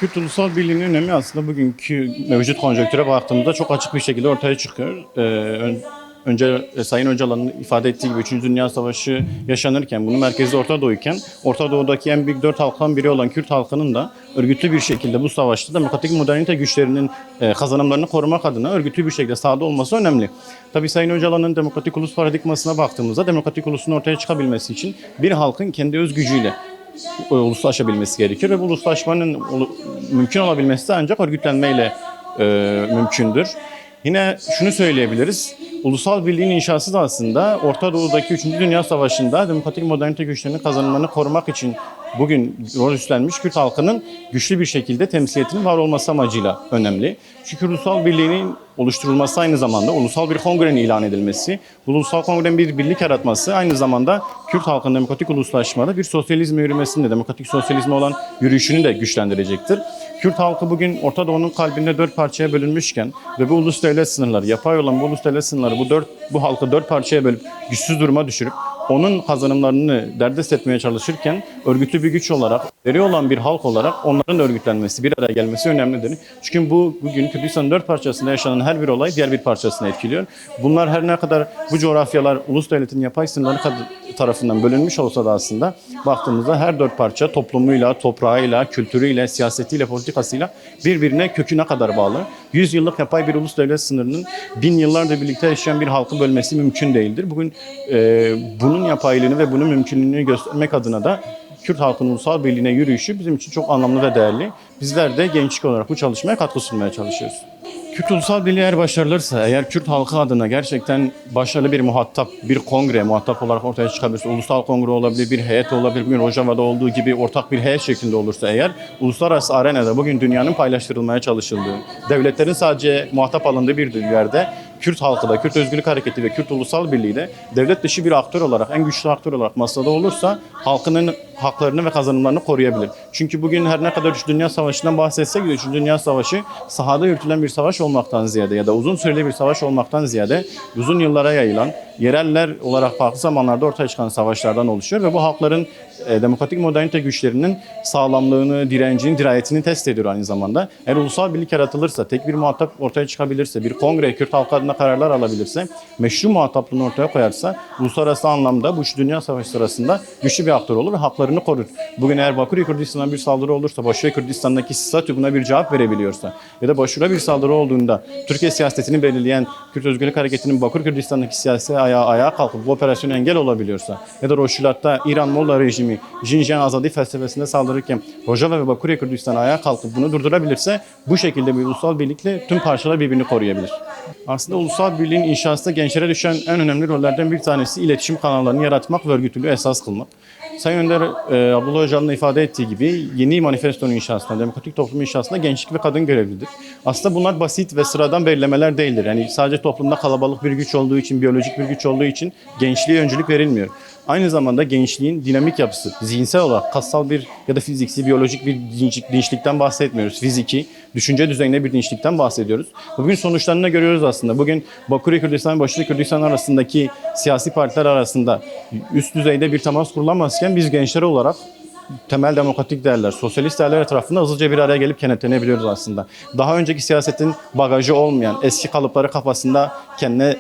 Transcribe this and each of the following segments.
Kürt Ulusal Birliği'nin önemi aslında bugünkü mevcut konjonktüre baktığımızda çok açık bir şekilde ortaya çıkıyor. Önce Sayın Öcalan'ın ifade ettiği gibi 3. Dünya Savaşı yaşanırken, bunun merkezi Orta Doğu'yken, Orta Doğu'daki en büyük 4 halktan biri olan Kürt halkının da örgütlü bir şekilde bu savaşta demokratik modernite güçlerinin kazanımlarını korumak adına örgütlü bir şekilde sahada olması önemli. Tabii Sayın Öcalan'ın demokratik ulus paradigmasına baktığımızda demokratik ulusun ortaya çıkabilmesi için bir halkın kendi öz gücüyle uluslaşabilmesi gerekir ve bu uluslaşmanın mümkün olabilmesi de ancak örgütlenmeyle mümkündür. Yine şunu söyleyebiliriz. Ulusal birliğin inşası da aslında Orta Doğu'daki 3. Dünya Savaşı'nda demokratik modernite güçlerinin kazanımlarını korumak için bugün rol üstlenmiş Kürt halkının güçlü bir şekilde temsiliyetinin var olması amacıyla önemli. Çünkü ulusal birliğinin oluşturulması aynı zamanda ulusal bir kongrenin ilan edilmesi, bu ulusal kongrenin bir birlik yaratması aynı zamanda Kürt halkının demokratik uluslaşmada bir sosyalizme yürümesinde, demokratik sosyalizme olan yürüyüşünü de güçlendirecektir. Kürt halkı bugün Orta Doğu'nun kalbinde 4 parçaya bölünmüşken ve bu ulus devlet sınırları, yapay olan bu ulus devlet sınırları bu halkı 4 parçaya bölüp güçsüz duruma düşürüp onun kazanımlarını derdest etmeye çalışırken örgütlü bir güç olarak, deri olan bir halk olarak onların örgütlenmesi, bir araya gelmesi önemlidir. Çünkü bugün Kürdistan'ın 4 parçasında yaşanan her bir olay diğer bir parçasını etkiliyor. Bunlar her ne kadar bu coğrafyalar ulus devletin yapay sınırları tarafından bölünmüş olsa da aslında baktığımızda her 4 parça toplumuyla, toprağıyla, kültürüyle, siyasetiyle, politikasıyla birbirine köküne kadar bağlı. 100 yıllık yapay bir ulus devlet sınırının 1000 yıllardır birlikte yaşayan bir halkı bölmesi mümkün değildir. Bugün bunun yapaylığını ve bunun mümkünlüğünü göstermek adına da Kürt halkının ulusal birliğine yürüyüşü bizim için çok anlamlı ve değerli. Bizler de gençlik olarak bu çalışmaya katkı sunmaya çalışıyoruz. Kürt Ulusal Birliği eğer başarılırsa, eğer Kürt halkı adına gerçekten başarılı bir muhatap, bir kongre muhatap olarak ortaya çıkabilirse, ulusal kongre olabilir, bir heyet olabilir, bugün Rojava'da olduğu gibi ortak bir heyet şeklinde olursa eğer, uluslararası arenada bugün dünyanın paylaştırılmaya çalışıldığı, devletlerin sadece muhatap alındığı bir yerde, Kürt halkı da, Kürt Özgürlük Hareketi ve Kürt Ulusal Birliği de devlet dışı bir aktör olarak, en güçlü aktör olarak masada olursa halkının haklarını ve kazanımlarını koruyabilir. Çünkü bugün her ne kadar 3. Dünya Savaşı'ndan bahsetsek de 3. Dünya Savaşı sahada yürütülen bir savaş olmaktan ziyade ya da uzun süreli bir savaş olmaktan ziyade uzun yıllara yayılan, yereller olarak farklı zamanlarda ortaya çıkan savaşlardan oluşuyor ve bu halkların demokratik modernite güçlerinin sağlamlığını, direncini, dirayetini test ediyor aynı zamanda. Eğer ulusal birlik yaratılırsa, tek bir muhatap ortaya çıkabilirse, bir kongre Kürt halkı adına kararlar alabilirse, meşru muhataplığını ortaya koyarsa, uluslararası anlamda bu Dünya Savaşı sırasında güçlü bir aktör olur ve haklarını korur. Bugün eğer Bakü'ye Kürdistan'a bir saldırı olursa, Başarı Kürdistan'daki statü buna bir cevap verebiliyorsa ya da Başarı'ya bir saldırı olduğunda Türkiye siyasetini belirleyen Kürt Özgürlük Hareketi'nin Bakü Kürdistan'daki siyasi ayağa kalkıp bu operasyona engel olabiliyorsa ya da Roşilat'ta İran Molla rejimi Jinjan Azadi felsefesinde saldırırken Rojava ve Bakü'ye Kürdistan'a ayağa kalkıp bunu durdurabilirse bu şekilde bir ulusal birlikle tüm parçalar birbirini koruyabilir. Aslında ulusal birliğin inşasında gençlere düşen en önemli rollerden bir tanesi iletişim kanallarını yaratmak ve örgütlülüğü esas kılmak. Sayın Önder Abdullah Öcalan'ın ifade ettiği gibi yeni manifestonun inşasında, demokratik toplum inşasında gençlik ve kadın görevlidir. Aslında bunlar basit ve sıradan belirlemeler değildir. Yani sadece toplumda kalabalık bir güç olduğu için, biyolojik bir güç olduğu için gençliğe öncülük verilmiyor. Aynı zamanda gençliğin dinamik yapısı, zihinsel olarak kassal bir ya da fiziksi, biyolojik bir dinçlikten bahsetmiyoruz. Fiziki, düşünce düzeyinde bir dinçlikten bahsediyoruz. Bugün sonuçlarını görüyoruz aslında. Bugün Bakü Kürdistan ve Başarı Kürdistan arasındaki siyasi partiler arasında üst düzeyde bir temas kurulamazken biz gençler olarak temel demokratik değerler, sosyalist değerler etrafında hızlıca bir araya gelip kenetlenebiliyoruz aslında. Daha önceki siyasetin bagajı olmayan, eski kalıpları kafasında kendine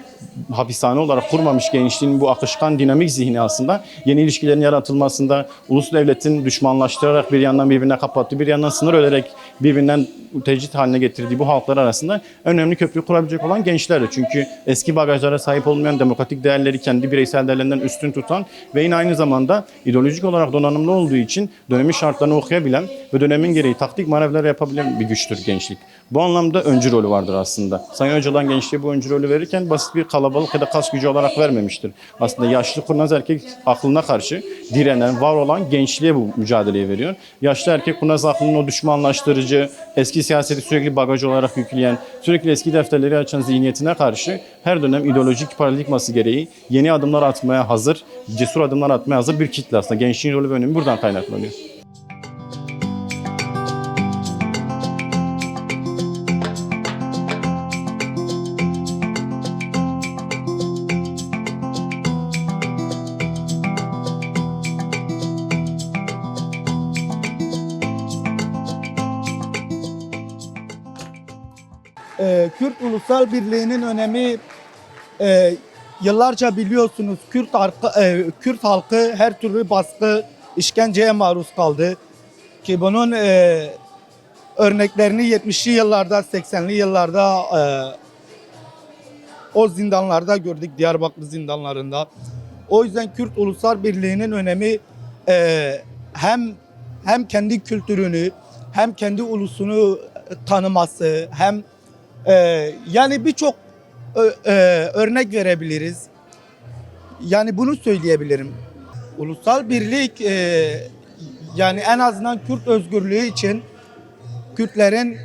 hapishane olarak kurmamış gençliğin bu akışkan dinamik zihni aslında yeni ilişkilerin yaratılmasında, ulus devletin düşmanlaştırarak bir yandan birbirine kapattığı, bir yandan sınır ölerek birbirinden tecrit haline getirdiği bu halklar arasında önemli köprü kurabilecek olan gençlerdir. Çünkü eski bagajlara sahip olmayan, demokratik değerleri kendi bireysel değerlerinden üstün tutan ve yine aynı zamanda ideolojik olarak donanımlı olduğu için dönemin şartlarını okuyabilen ve dönemin gereği taktik manevralar yapabilen bir güçtür gençlik. Bu anlamda öncü rolü vardır aslında. Sayın Öcalan gençliğe bu öncü rolü verirken basit bir kalabalık ya da kas gücü olarak vermemiştir. Aslında yaşlı kurnaz erkek aklına karşı direnen, var olan gençliğe bu mücadeleyi veriyor. Yaşlı erkek kurnaz aklının o düşmanlaştırıcı, eski siyaseti sürekli bagaj olarak yükleyen, sürekli eski defterleri açan zihniyetine karşı her dönem ideolojik paradigması gereği yeni adımlar atmaya hazır, cesur adımlar atmaya hazır bir kitle aslında. Gençliğin rolü ve önemi buradan kaynaklanıyor. Kürt Ulusal Birliği'nin önemi yıllarca biliyorsunuz Kürt halkı her türlü baskı, işkenceye maruz kaldı. Ki bunun örneklerini 70'li yıllarda, 80'li yıllarda o zindanlarda gördük, Diyarbakır zindanlarında. O yüzden Kürt Ulusal Birliği'nin önemi hem kendi kültürünü hem kendi ulusunu tanıması hem yani birçok örnek verebiliriz. Yani bunu söyleyebilirim. Ulusal birlik yani en azından Kürt özgürlüğü için Kürtlerin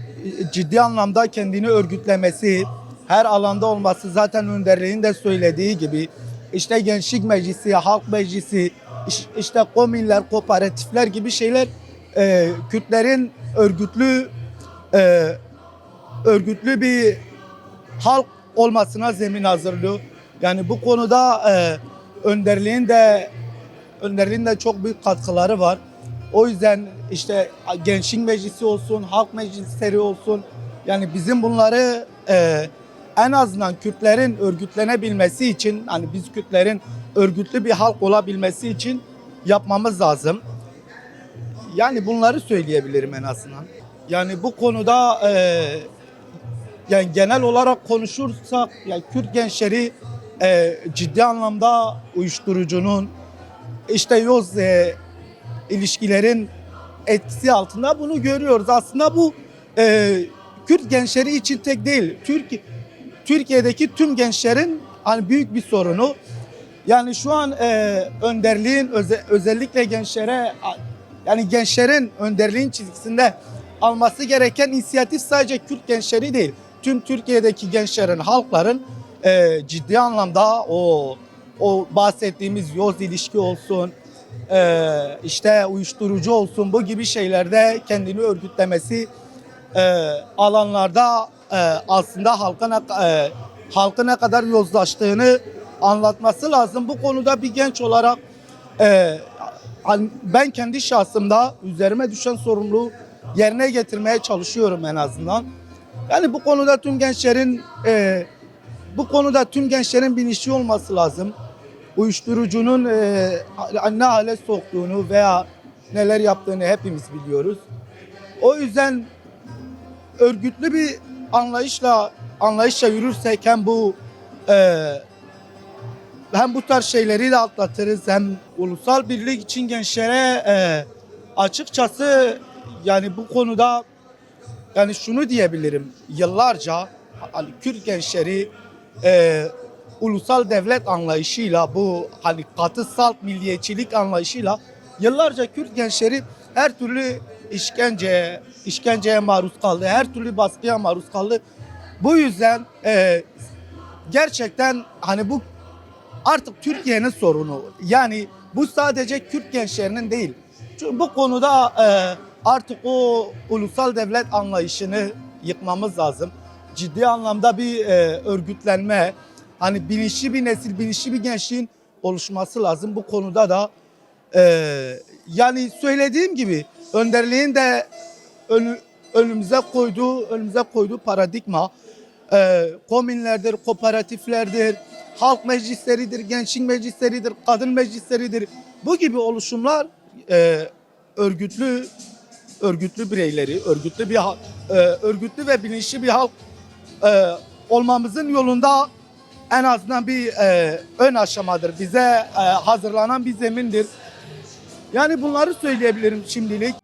ciddi anlamda kendini örgütlemesi, her alanda olması, zaten önderliğin de söylediği gibi işte Gençlik Meclisi, Halk Meclisi, işte komünler, kooperatifler gibi şeyler Kürtlerin örgütlü bir halk olmasına zemin hazırlıyor. Yani bu konuda önderliğin de çok büyük katkıları var. O yüzden işte Gençlik Meclisi olsun, Halk Meclisleri olsun, yani bizim bunları en azından Kürtlerin örgütlenebilmesi için, hani biz Kürtlerin örgütlü bir halk olabilmesi için yapmamız lazım. Yani bunları söyleyebilirim en azından. Yani bu konuda yani genel olarak konuşursak, yani Kürt gençleri ciddi anlamda uyuşturucunun, işte yoz ilişkilerin etkisi altında bunu görüyoruz. Aslında bu Kürt gençleri için tek değil, Türkiye'deki tüm gençlerin hani büyük bir sorunu. Yani şu an önderliğin özellikle gençlere, yani gençlerin önderliğin çizgisinde alması gereken inisiyatif sadece Kürt gençleri değil. Tüm Türkiye'deki gençlerin, halkların ciddi anlamda o bahsettiğimiz yoz ilişki olsun, işte uyuşturucu olsun, bu gibi şeylerde kendini örgütlemesi, alanlarda aslında halkın ne kadar yozlaştığını anlatması lazım. Bu konuda bir genç olarak ben kendi şahsımda üzerime düşen sorumluluğu yerine getirmeye çalışıyorum en azından. Yani bu konuda tüm gençlerin bilinçli olması lazım. Uyuşturucunun ne hale soktuğunu veya neler yaptığını hepimiz biliyoruz. O yüzden örgütlü bir anlayışla yürürsek hem bu tarz şeyleri de atlatırız, hem ulusal birlik için gençlere açıkçası yani bu konuda yani şunu diyebilirim. Yıllarca hani Kürt gençleri ulusal devlet anlayışıyla, bu hani katı salt milliyetçilik anlayışıyla yıllarca Kürt gençleri her türlü işkenceye maruz kaldı. Her türlü baskıya maruz kaldı. Bu yüzden gerçekten hani bu artık Türkiye'nin sorunu. Yani bu sadece Kürt gençlerinin değil. Çünkü bu konuda artık o ulusal devlet anlayışını yıkmamız lazım. Ciddi anlamda bir örgütlenme, hani bilinçli bir nesil, bilinçli bir gençliğin oluşması lazım. Bu konuda da yani söylediğim gibi önderliğin de önümüze koyduğu paradigma komünlerdir, kooperatiflerdir, halk meclisleridir, gençlik meclisleridir, kadın meclisleridir. Bu gibi oluşumlar örgütlü bireyleri, örgütlü ve bilinçli bir halk olmamızın yolunda en azından bir ön aşamadır. Bize hazırlanan bir zemindir. Yani bunları söyleyebilirim şimdilik.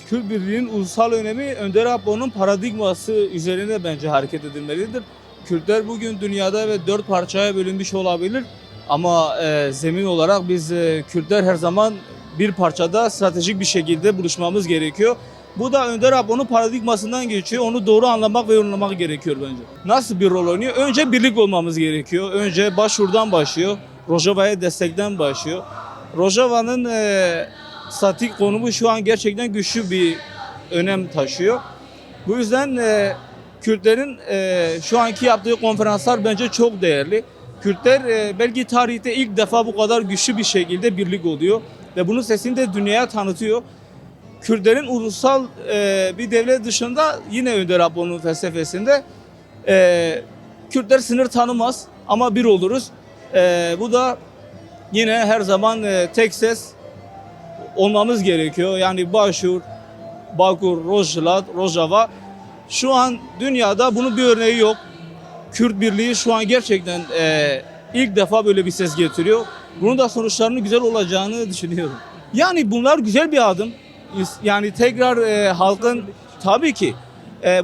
Kürt birliğinin ulusal önemi Önder Apo'nun paradigması üzerine bence hareket edilmelidir. Kürtler bugün dünyada ve 4 parçaya bölünmüş olabilir ama zemin olarak biz Kürtler her zaman bir parçada stratejik bir şekilde buluşmamız gerekiyor. Bu da Önder Apo'nun paradigmasından geçiyor. Onu doğru anlamak ve yorumlamak gerekiyor bence. Nasıl bir rol oynuyor? Önce birlik olmamız gerekiyor. Önce başvurudan başlıyor. Rojava'ya destekten başlıyor. Rojava'nın statik konumu şu an gerçekten güçlü bir önem taşıyor. Bu yüzden Kürtlerin şu anki yaptığı konferanslar bence çok değerli. Kürtler belki tarihte ilk defa bu kadar güçlü bir şekilde birlik oluyor ve bunun sesini de dünyaya tanıtıyor. Kürtlerin ulusal bir devlet dışında yine Önder Apo'nun felsefesinde Kürtler sınır tanımaz ama bir oluruz. Bu da yine her zaman tek ses olmamız gerekiyor. Yani Başur, Bakur, Rojava. Şu an dünyada bunun bir örneği yok. Kürt Birliği şu an gerçekten ilk defa böyle bir ses getiriyor. Bunun da sonuçlarının güzel olacağını düşünüyorum. Yani bunlar güzel bir adım. Yani tekrar halkın tabii ki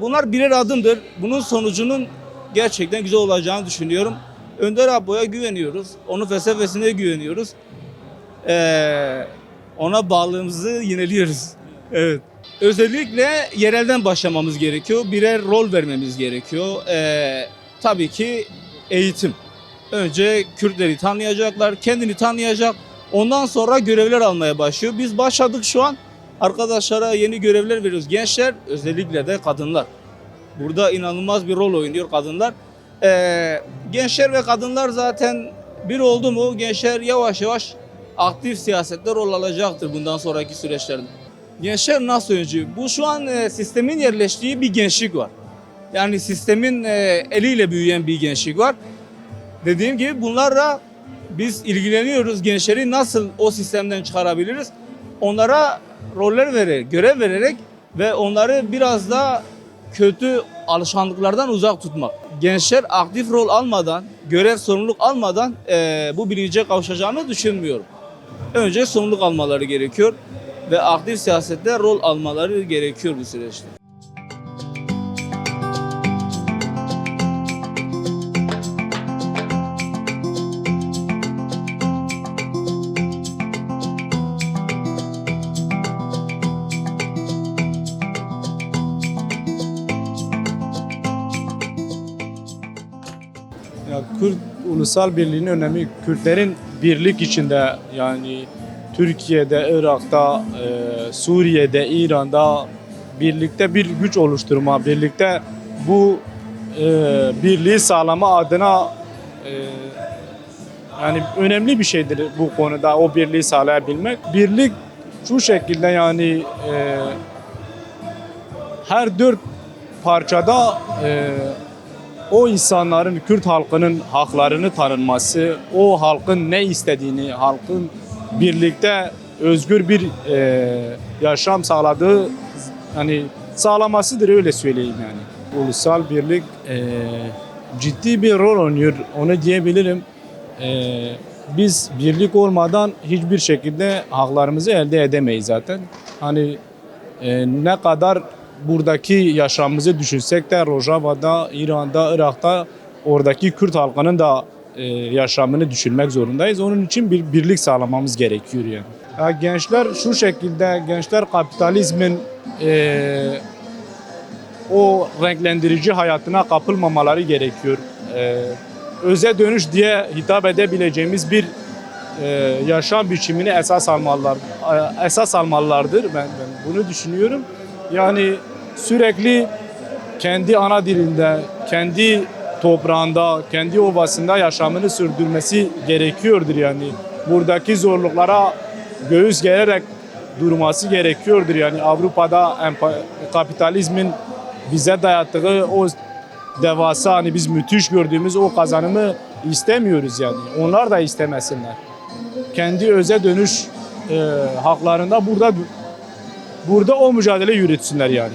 bunlar birer adımdır. Bunun sonucunun gerçekten güzel olacağını düşünüyorum. Önder Apo'ya güveniyoruz. Onun felsefesine güveniyoruz. Ona bağlılığımızı yineliyoruz. Evet. Özellikle yerelden başlamamız gerekiyor. Birer rol vermemiz gerekiyor. Tabii ki eğitim. Önce Kürtleri tanıyacaklar, kendini tanıyacak. Ondan sonra görevler almaya başlıyor. Biz başladık şu an. Arkadaşlara yeni görevler veriyoruz. Gençler, özellikle de kadınlar. Burada inanılmaz bir rol oynuyor kadınlar. Gençler ve kadınlar zaten bir oldu mu gençler yavaş yavaş aktif siyasette rol alacaktır bundan sonraki süreçlerde. Gençler nasıl öncü? Bu şu an sistemin yerleştiği bir gençlik var. Yani sistemin eliyle büyüyen bir gençlik var. Dediğim gibi bunlarla biz ilgileniyoruz. Gençleri nasıl o sistemden çıkarabiliriz? Onlara roller vererek, görev vererek ve onları biraz da kötü alışkanlıklardan uzak tutmak. Gençler aktif rol almadan, görev sorumluluk almadan bu bilince kavuşacağını düşünmüyorum. Önce sorumluluk almaları gerekiyor ve aktif siyasette rol almaları gerekiyor bu süreçte. Ya Kürt ulusal birliğinin önemi Kürtlerin birlik içinde yani Türkiye'de, Irak'ta, Suriye'de, İran'da birlikte bir güç oluşturma, birlikte bu birliği sağlama adına yani önemli bir şeydir bu konuda o birliği sağlayabilmek. Birlik şu şekilde yani her dört parçada o insanların, Kürt halkının haklarını tanınması, o halkın ne istediğini, halkın birlikte özgür bir yaşam sağladığı, hani sağlamasıdır öyle söyleyeyim yani. Ulusal birlik ciddi bir rol oynuyor, onu diyebilirim. Biz birlik olmadan hiçbir şekilde haklarımızı elde edemeyiz zaten. Hani ne kadar buradaki yaşamımızı düşünsek de Rojava'da, İran'da, Irak'ta oradaki Kürt halkının da yaşamını düşünmek zorundayız. Onun için bir birlik sağlamamız gerekiyor yani. Ya gençler şu şekilde, gençler kapitalizmin o renklendirici hayatına kapılmamaları gerekiyor. Öze dönüş diye hitap edebileceğimiz bir yaşam biçimini esas almalılardır. Ben bunu düşünüyorum. Yani sürekli kendi ana dilinde, kendi toprağında, kendi ovasında yaşamını sürdürmesi gerekiyordur yani. Buradaki zorluklara göğüs gererek durması gerekiyordur yani. Avrupa'da kapitalizmin bize dayattığı o devasa hani biz müthiş gördüğümüz o kazanımı istemiyoruz yani. Onlar da istemesinler. Kendi öze dönüş haklarında burada o mücadele yürütsünler yani.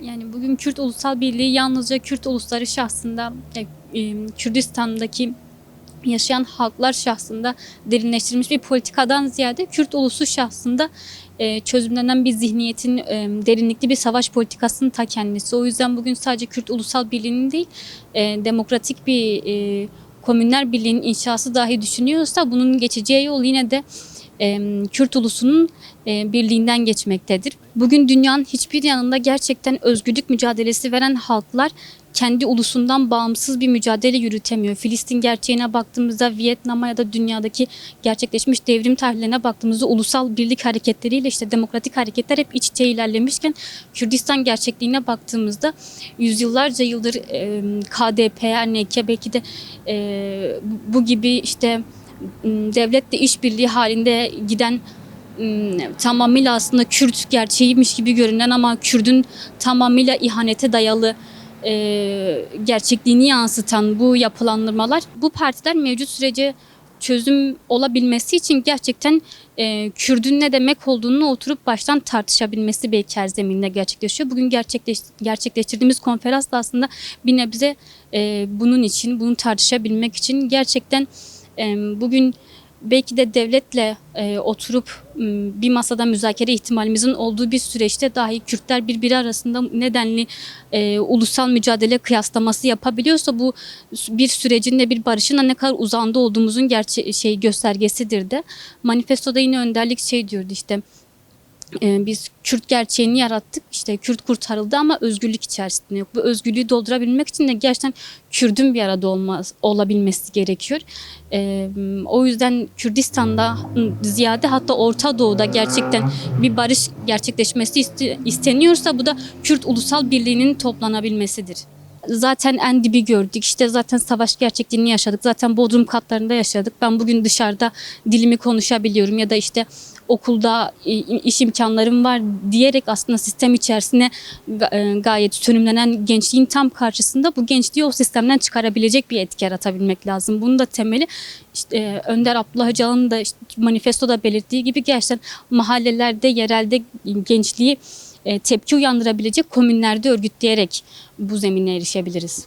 Yani bugün Kürt Ulusal Birliği yalnızca Kürt ulusları şahsında, Kürdistan'daki yaşayan halklar şahsında derinleştirilmiş bir politikadan ziyade Kürt ulusu şahsında çözümlenen bir zihniyetin derinlikli bir savaş politikasının ta kendisi. O yüzden bugün sadece Kürt Ulusal Birliği'nin değil demokratik bir Komünler Birliği'nin inşası dahi düşünüyorsa bunun geçeceği yol yine de Kürt ulusunun birliğinden geçmektedir. Bugün dünyanın hiçbir yanında gerçekten özgürlük mücadelesi veren halklar kendi ulusundan bağımsız bir mücadele yürütemiyor. Filistin gerçeğine baktığımızda, Vietnam'a ya da dünyadaki gerçekleşmiş devrim tarihlerine baktığımızda ulusal birlik hareketleriyle işte demokratik hareketler hep iç içe ilerlemişken Kürdistan gerçekliğine baktığımızda yüzyıllarca yıldır KDP, NK belki de bu gibi işte devletle işbirliği halinde giden tamamıyla aslında Kürt gerçeğiymiş gibi görünen ama Kürt'ün tamamıyla ihanete dayalı gerçekliğini yansıtan bu yapılandırmalar, bu partiler mevcut sürece çözüm olabilmesi için gerçekten Kürt'ün ne demek olduğunu oturup baştan tartışabilmesi belki her zeminde gerçekleşiyor. Bugün gerçekleştirdiğimiz konferans da aslında bir nebze bunun için, bunu tartışabilmek için gerçekten bugün belki de devletle oturup bir masada müzakere ihtimalimizin olduğu bir süreçte dahi Kürtler birbiri arasında nedenli ulusal mücadele kıyaslaması yapabiliyorsa bu bir sürecin de bir barışın da ne kadar uzağında olduğumuzun göstergesidir de. Manifestoda yine önderlik diyordu işte. Biz Kürt gerçeğini yarattık. İşte Kürt kurtarıldı ama özgürlük içerisinde yok. Bu özgürlüğü doldurabilmek için de gerçekten Kürt'ün bir arada olabilmesi gerekiyor. O yüzden Kürdistan'da ziyade hatta Orta Doğu'da gerçekten bir barış gerçekleşmesi isteniyorsa bu da Kürt Ulusal Birliği'nin toplanabilmesidir. Zaten en dibi gördük. İşte zaten savaş gerçekliğini yaşadık. Zaten Bodrum katlarında yaşadık. Ben bugün dışarıda dilimi konuşabiliyorum ya da işte okulda iş imkanlarım var diyerek aslında sistem içerisine gayet sönümlenen gençliğin tam karşısında bu gençliği o sistemden çıkarabilecek bir etki yaratabilmek lazım. Bunun da temeli işte Önder Abdullah Öcalan'ın da işte manifestoda belirttiği gibi gerçekten mahallelerde, yerelde gençliği tepki uyandırabilecek komünlerde örgütleyerek bu zemine erişebiliriz.